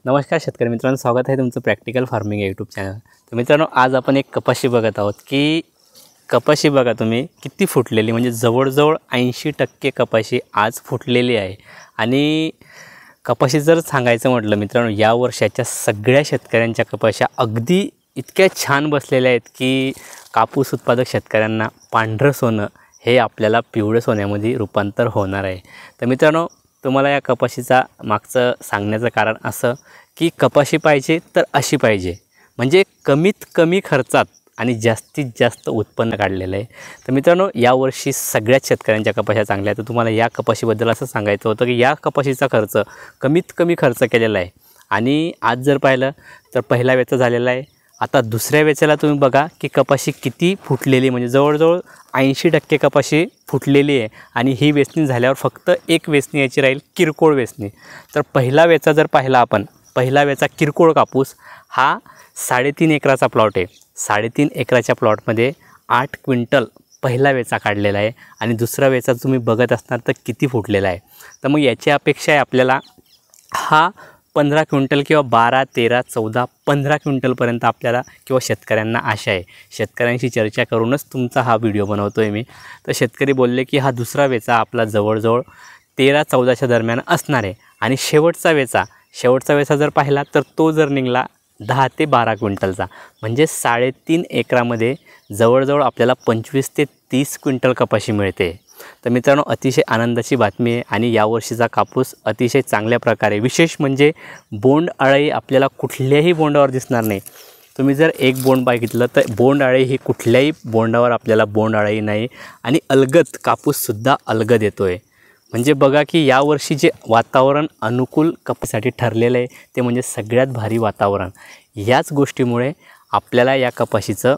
नमस्कार शेतकरी मित्रांनो, स्वागत आहे तुमचं प्रॅक्टिकल फार्मिंग यूट्यूब चॅनल। तर मित्रांनो, आज आपण एक कपाशी बघत आहोत की कपाशी बघा तुम्ही किती फुटलेली, म्हणजे जवळजवळ 80% कपाशी आज फुटलेली आहे। आणि कपाशी जर सांगायचं म्हटलं मित्रांनो, या वर्षाच्या सगळ्या शेतकऱ्यांच्या कपाशा अगदी इतक्या छान बसलेल्या आहेत की कापूस उत्पादक शेतकऱ्यांना पांढरं सोनं हे आपल्याला पिवळं सोन्यामध्ये रूपांतर होणार आहे। तर मित्रांनो, तुम्हाला या कपाशीचा मागचं सांगण्याचं कारण असं की कपाशी पाहिजे तर अशी पाहिजे, म्हणजे कमीत कमी खर्चात आणि जास्तीत जास्त उत्पन्न काढलेलं आहे। तर मित्रांनो, यावर्षी सगळ्याच शेतकऱ्यांच्या कपाशा चांगल्या आहेत। तर तुम्हाला या कपाशीबद्दल असं सांगायचं होतं की या कपाशीचा खर्च कमीत कमी खर्च केलेला आहे। आणि आज जर पाहिलं तर पहिला वेचा झालेला आहे, आता दुसऱ्या वेचेला तुम्ही बघा की कपाशी किती फुटलेली, म्हणजे जवळजवळ 80% कपाशी फुटलेली आहे। आणि ही वेचणी झाल्यावर फक्त एक वेचणी याची राहील, किरकोळ वेचणी। तर पहिला वेचा जर पाहिला आपण, पहिला वेचा किरकोळ कापूस हा 3.5 एकराचा प्लॉट आहे। 3.5 एकराच्या प्लॉटमध्ये 8 क्विंटल पहिला वेचा काढलेला आहे। आणि दुसरा वेचा तुम्ही बघत असणार तर किती फुटलेला आहे। तर मग याची अपेक्षा आहे आपल्याला हा 15 क्विंटल किंवा 12, 13, 14, 15 क्विंटलपर्यंत आपल्याला किंवा शेतकऱ्यांना आशा आहे। शेतकऱ्यांशी चर्चा करूनच तुमचा हा व्हिडिओ बनवतो आहे मी। तर शेतकरी बोलले की हा दुसरा वेचा आपला जवळजवळ 13-14च्या दरम्यान असणार आहे। आणि शेवटचा वेचा जर पाहिला तर तो जर निघाला 10 ते 12 क्विंटलचा, म्हणजे 3.5 एकरामध्ये जवळजवळ आपल्याला 25 ते 30 क्विंटल कपाशी मिळते। तर मित्रांनो, अतिशय आनंदाची बातमी आहे। आणि यावर्षीचा कापूस अतिशय चांगल्या प्रकारे, विशेष म्हणजे बोंड अळी आपल्याला कुठल्याही बोंडावर दिसणार नाही। तुम्ही जर एक बोंड बघितलं तर बोंड अळी ही कुठल्याही बोंडावर आपल्याला बोंड अळी नाही। आणि अलगद कापूससुद्धा अलगद येतो आहे। म्हणजे बघा की यावर्षी जे वातावरण अनुकूल कपाशीसाठी ठरलेलं आहे ते म्हणजे सगळ्यात भारी वातावरण। याच गोष्टीमुळे आपल्याला या कपाशीचं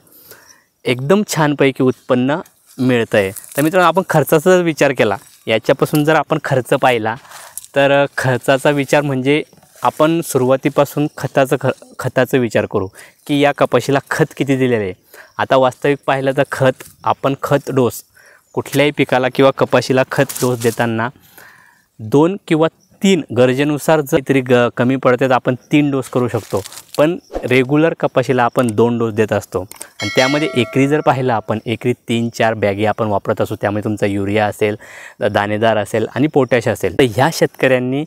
एकदम छानपैकी उत्पन्न मिळतं आहे। तर मित्रांनो, आपण खर्चाचा जर विचार केला, याच्यापासून जर आपण खर्च पाहिला तर खर्चाचा विचार म्हणजे आपण सुरुवातीपासून खताचा विचार करू की या कपाशीला खत किती दिलेलं आहे। आता वास्तविक पाहिलं तर खत डोस कुठल्याही पिकाला किंवा कपाशीला खत डोस देताना 2 किंवा 3 गरजेनुसार जर तरी कमी पडते तर आपण 3 डोस करू शकतो। पण रेग्युलर कपाशीला आपण 2 डोस देत असतो। आणि त्यामध्ये एकरी जर पाहिलं आपण, एकरी 3-4 बॅगे आपण वापरत असतो। त्यामध्ये तुमचा युरिया असेल, दाणेदार असेल आणि पोटॅश असेल। तर ह्या शेतकऱ्यांनी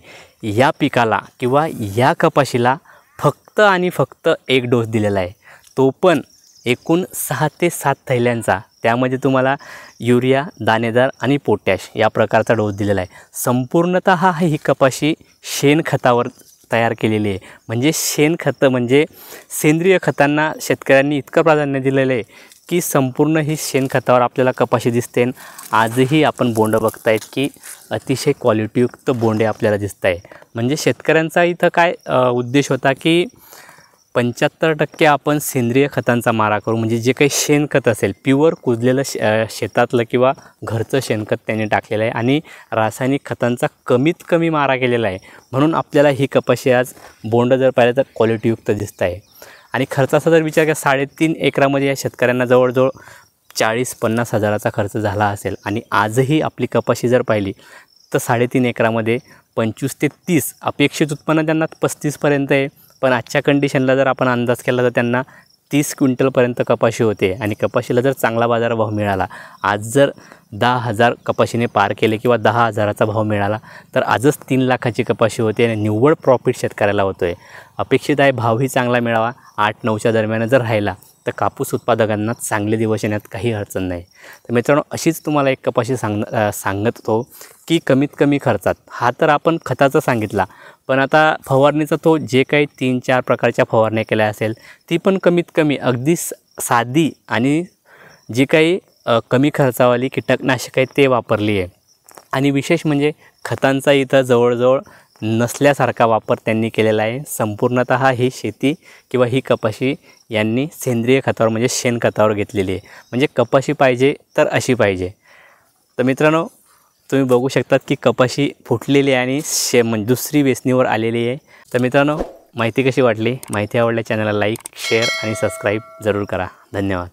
या पिकाला किंवा या कपाशीला फक्त आणि फक्त 1 डोस दिलेला आहे, तो पण एकूण 6 ते 7 थैल्यांचा। त्यामध्ये तुम्हाला युरिया, दाणेदार आणि पोटॅश या प्रकारचा डोस दिलेला आहे। संपूर्णतः ही कपाशी शेणखतावर तयार केलेली आहे। म्हणजे शेणखतं म्हणजे सेंद्रिय खतांना शेतकऱ्यांनी इतकं प्राधान्य दिलेलं आहे की संपूर्ण ही शेणखतावर आपल्याला कपाशी दिसते। आजही आपण बोंड बघतायत की अतिशय क्वालिटीयुक्त बोंडे आपल्याला दिसत आहे। म्हणजे शेतकऱ्यांचा इथं काय उद्देश होता की 75% आपण सेंद्रिय खतांचा मारा करू, म्हणजे जे काही शेणखत असेल, प्युअर कुजलेलं शेतातलं किंवा घरचं शेणखत त्यांनी टाकलेलं आहे। आणि रासायनिक खतांचा कमीत कमी मारा केलेला आहे। म्हणून आपल्याला ही कपाशी आज बोंड जर पाहिलं तर क्वालिटीयुक्त दिसत आहे। आणि खर्चाचा जर विचार केला, 3.5 एकरामध्ये या शेतकऱ्यांना जवळजवळ 40-50 हजाराचा खर्च झाला असेल। आणि आजही आपली कपाशी जर पाहिली तर 3.5 एकरामध्ये 25 ते 30 अपेक्षित उत्पन्न त्यांना 35पर्यंत आहे। पण आजच्या कंडिशनला जर आपण अंदाज केला तर त्यांना 30 क्विंटलपर्यंत कपाशी होते। आणि कपाशीला जर चांगला बाजारभाव मिळाला, आज जर 10,000 कपाशीने पार केले किंवा 10,000चा भाव मिळाला तर आजच 3 लाखाची कपाशी होते आणि निव्वळ प्रॉफिट शेतकऱ्याला होतो आहे। अपेक्षित आहे भावही चांगला मिळावा, 8-9च्या दरम्यान जर राहिला तर कापूस उत्पादकांना चांगले दिवस येण्यात काही अडचण नाही। तर मित्रांनो, अशीच तुम्हाला एक कपाशी सांगत होतो की कमीत कमी खर्चात, हा तर आपण खताचा सांगितला, पण आता फवारणीचा तो जे काही 3-4 प्रकारच्या फवारण्या केल्या असेल ती पण कमीत कमी अगदी साधी आणि जी काही कमी खर्चावाली कीटकनाशक आहे ते वापरली आहे। आणि विशेष म्हणजे खतांचा इथं जवळजवळ नसल्यासारखा वापर त्यांनी केलेला आहे। संपूर्णतः ही शेती किंवा ही कपाशी यांनी सेंद्रिय खतावर म्हणजे शेणखतावर घेतलेली आहे। म्हणजे कपाशी पाहिजे तर अशी पाहिजे। तर मित्रांनो, तुम्ही बघू शकतात की कपाशी फुटलेली आहे आणि म्हणजे दुसरी वेचणीवर आलेली आहे। तर मित्रांनो, माहिती कशी वाटली? माहिती आवडल्या चॅनलला लाईक, शेअर आणि सबस्क्राईब जरूर करा। धन्यवाद।